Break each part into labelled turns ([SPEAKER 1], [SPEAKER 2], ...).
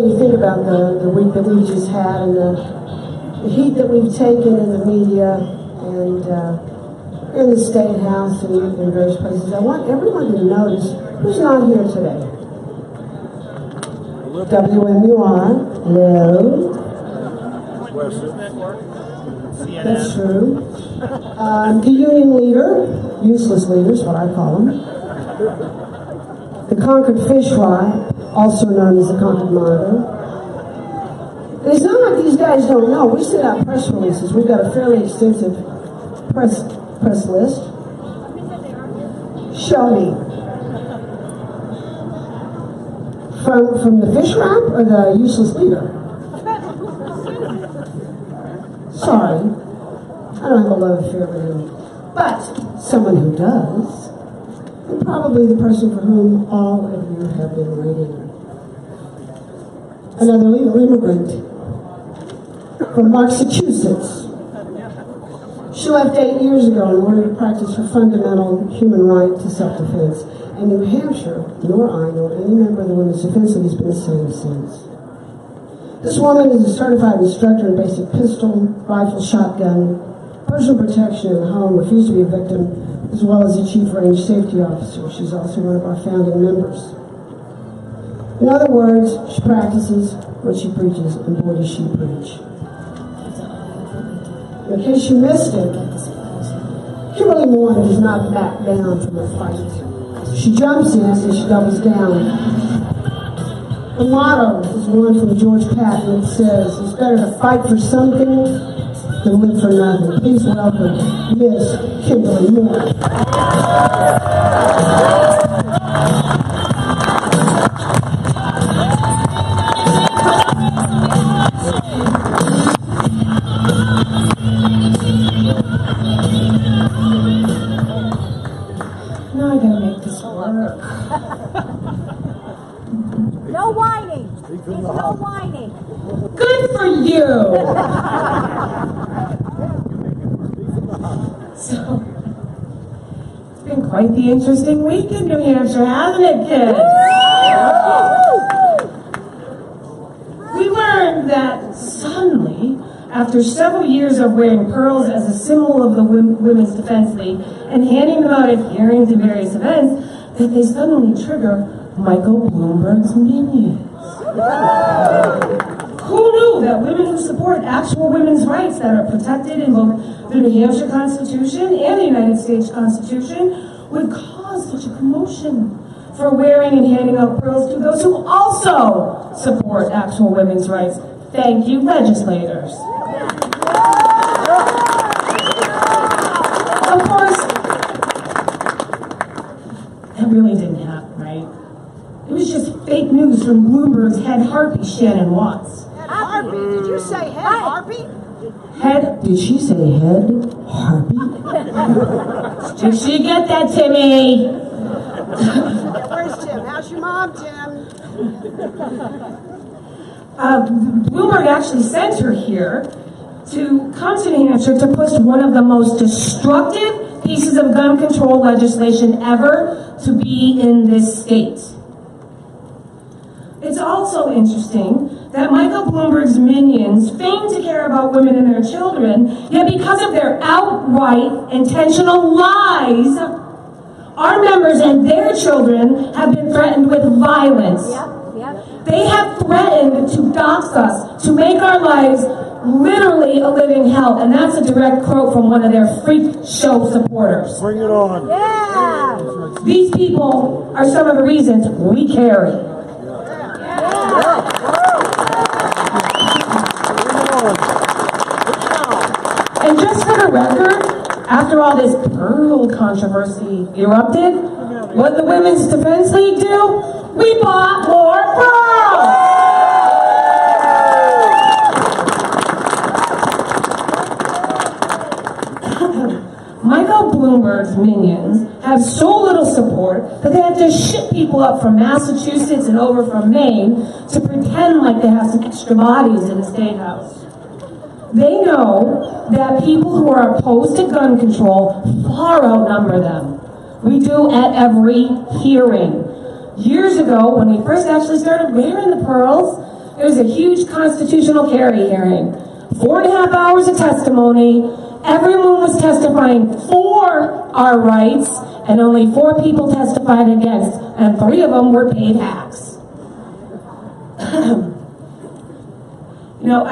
[SPEAKER 1] when you think about the week that we just had and the heat that we've taken in the media and in the State House and in various places, I want everyone to notice who's not here today. WMUR, hello. That's true. The union leader, useless leaders, what I call them. The Concord fish fry, also known as the Concord Monitor. And it's not like these guys don't know. We send out press releases. We've got a fairly extensive press list. Show me. From the fish wrap or the useless leader? Sorry. I don't have a love affair with him. But someone who does, and probably the person for whom all of you have been waiting. Another legal immigrant from Massachusetts. She left 8 years ago in order to practice her fundamental human right to self-defense. In New Hampshire, nor I nor any member of the Women's Defense League has been the same since. This woman is a certified instructor in basic pistol, rifle, shotgun, personal protection in the home, refused to be a victim, as well as a chief range safety officer. She's also one of our founding members. In other words, she practices what she preaches, and boy does she preach. In case you missed it, Kimberly Morin does not back down from a fight. She jumps in and she doubles down. The motto is one from George Patton that says, it's better to fight for something than live for nothing. Please welcome Miss Kimberly Morin. Now I gotta make this work.
[SPEAKER 2] No whining. No whining.
[SPEAKER 1] Good for you. So, it's been quite the interesting week in New Hampshire, hasn't it, kids? We learned that suddenly, after several years of wearing pearls as a symbol of the Women's Defense League and handing them out at hearings and various events, that they suddenly trigger Michael Bloomberg's minions. Who knew that women who support actual women's rights that are protected in both the New Hampshire Constitution and the United States Constitution would cause such a commotion for wearing and handing out pearls to those who also support actual women's rights? Thank you, legislators. Of course, that really didn't happen, right? It was just fake news from Bloomberg's head harpy, Shannon Watts.
[SPEAKER 2] Harpy? Did you say head harpy?
[SPEAKER 1] Head? Did she say head harpy? Did she get that, Timmy?
[SPEAKER 2] Where's Tim? How's your mom, Tim?
[SPEAKER 1] Bloomberg actually sent her here to come to New Hampshire to push one of the most destructive pieces of gun control legislation ever to be in this state. It's also interesting that Michael Bloomberg's minions feign to care about women and their children, yet because of their outright intentional lies, our members and their children have been threatened with violence. They have threatened to dox us, to make our lives literally a living hell, and that's a direct quote from one of their freak show supporters.
[SPEAKER 3] Bring it on.
[SPEAKER 2] Yeah.
[SPEAKER 1] These people are some of the reasons we carry. And just for the record, after all this pearl controversy erupted, what did the Women's Defense League do? We bought more pearls! Michael Bloomberg's minions have so little support that they have to ship people up from Massachusetts and over from Maine to pretend like they have some extra bodies in the State House. They know that people who are opposed to gun control far outnumber them. We do at every hearing. Years ago, when we first actually started wearing the pearls,
[SPEAKER 3] It was a huge constitutional carry hearing. 4.5 hours of testimony. Everyone was testifying for our rights, and only 4 people testified against, and 3 of them were paid hacks. You know,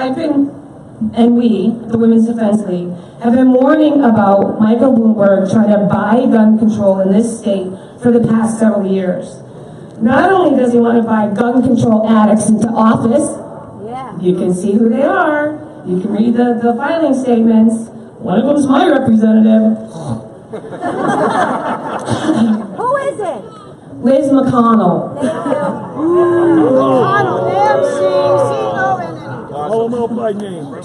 [SPEAKER 3] we, the Women's Defense League, have been warning about Michael Bloomberg trying to buy gun control in this state for the past several years. Not only does he want to buy gun control addicts into office, you can see who they are, you can read the filing statements. One of them's my representative.
[SPEAKER 4] Who is it?
[SPEAKER 3] Liz McConnell.
[SPEAKER 2] McConnell, M-C-C-O-N-N-E.
[SPEAKER 5] Call him out by name.
[SPEAKER 4] Yep,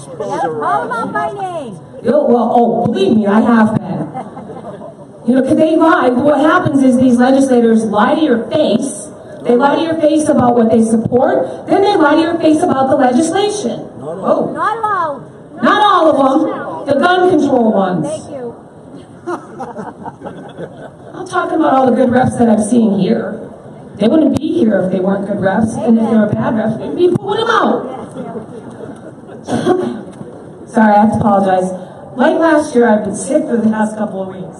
[SPEAKER 4] call him out by name.
[SPEAKER 3] Believe me, I have been. You know, 'cause they lie. What happens is these legislators lie to your face. They lie to your face about what they support. Then they lie to your face about the legislation. Oh,
[SPEAKER 4] Not all.
[SPEAKER 3] not all of them. The gun control ones.
[SPEAKER 4] Thank you.
[SPEAKER 3] I'm talking about all the good reps that I'm seeing here. They wouldn't be here if they weren't good reps, and if they were bad reps, we'd be pulling them out. Sorry, I have to apologize. Like last year, I've been sick for the past couple of weeks.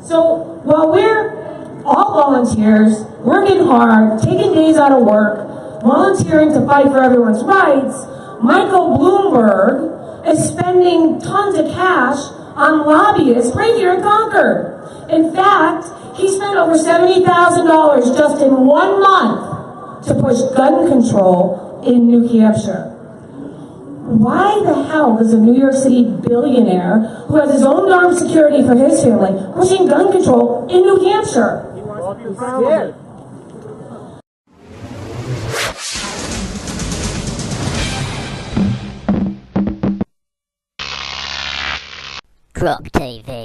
[SPEAKER 3] So while we're all volunteers, working hard, taking days out of work, volunteering to fight for everyone's rights, Michael Bloomberg is spending tons of cash on lobbyists right here in Concord. In fact, he spent over $70,000 just in 1 month to push gun control in New Hampshire. Why the hell is a New York City billionaire who has his own armed security for his family pushing gun control in New Hampshire?
[SPEAKER 5] He wants to be scared.
[SPEAKER 6] Grok TV.